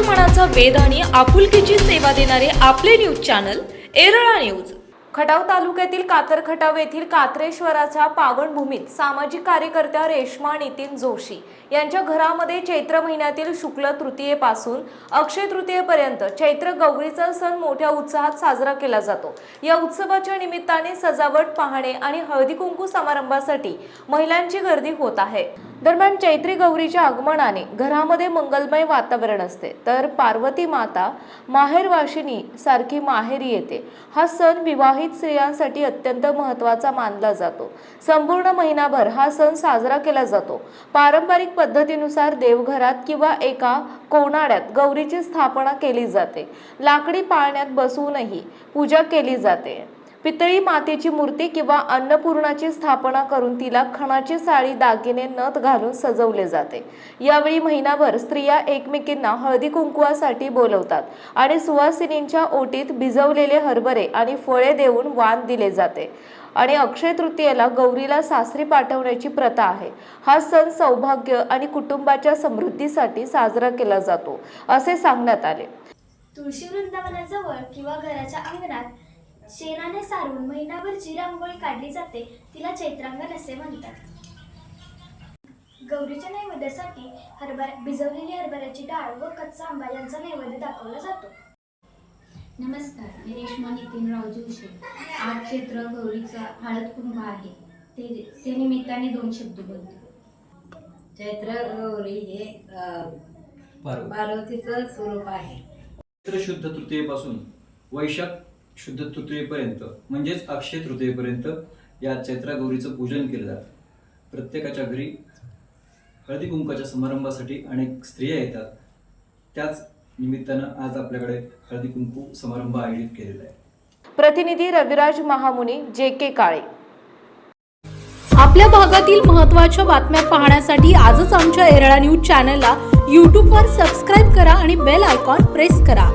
मनाचा वेध आणि आपुलकीची सेवा देणारे आपले news channel Erala news. Khatav तालुक्यातील कातरखटाव येथील कात्रेश्वराच्या पावनभूमीत सामाजिक कार्यकर्त्या रेश्मा नितीन जोशी यांच्या घरामध्ये चैत्र महिन्यातील शुक्ल तृतीयेपासून अक्षय तृतीयेपर्यंत चैत्र गौरीचा सण मोठ्या उत्साहात साजरा केला जातो। या उत्सवाच्या निमित्ताने सजावट पाहणे आणि हळदी कुंकू समारंभासाठी महिलांची गर्दी होत आहे। दरम्यान चैत्री गौरीच्या आगमनाने घरामध्ये मंगलमय वातावरण असते, तर पार्वती माता माहेरवाशिनी सारखी माहेरी येते। हा सण विवाहित स्त्रियांसाठी अत्यंत महत्त्वाचा मानला जातो। संपूर्ण महिनाभर हा सण साजरा केला जातो। पारंपरिक पद्धतीनुसार देवघरात किंवा एका कोनाड्यात गौरीची स्थापना केली जाते। लाकडी पाळण्यात बसवूनही पूजा केली जाते। पितळी मातेची मूर्ती किंवा अन्नपूर्णाची स्थापना करून तिला खणाची साडी, दागिने, नथ घालून सजवले जाते। यावेळी महिनाभर स्त्रिया एकमेकींना हळदी कुंकवासाठी बोलवतात आणि सुवासिनींच्या ओटीत भिजवलेले हरभरे आणि फळे देऊन वाण दिले जाते आणि अक्षय तृतीयेला गौरीला सासरी पाठवण्याची प्रथा आहे। हा सण सौभाग्य आणि कुटुंबाच्या समृद्धीसाठी साजरा केला जातो असे सांगण्यात आले। तुळशी वृंदावनाजवळ किंवा घराच्या अंगणात शेणाने सारून महिनाभर जी रांगोळी काढली जाते तिला चैत्रांगण असे म्हणतात। गौरीच्या नैवेद्यासाठी भिजवलेली हरभऱ्याची डाळ व कच्चा आंबा यांचा नैवेद्य दाखवला जातो। नमस्कार, मी रेश्मा नितीनराव जोशी। आज चैत्र गौरीचा हळद कुंभ आहे, ते निमित्ताने 2 शब्द बोलते। चैत्र गौरी हे पार्वतीचं स्वरूप आहे। चैत्र शुद्ध तृतीयेपासून वैशाख शुद्ध तृतीयेपर्यंत म्हणजेच अक्षय तृतीयेपर्यंत या चैत्रा गौरीचं पूजन केलं जातं। प्रत्येकाच्या घरी हळदी कुंकाच्या समारंभासाठी अनेक स्त्रिया येतात। त्याच निमित्तानं आज आपल्याकडे हळदी कुंकू समारंभ आयोजित केलेला आहे। प्रतिनिधी रविराज महामुनी, JK काळे। आपल्या भागातील महत्त्वाच्या बातम्या पाहण्यासाठी आजच आमच्या एरळा न्यूज चॅनलला YouTube वर सबस्क्राईब करा आणि बेल आयकॉन प्रेस करा।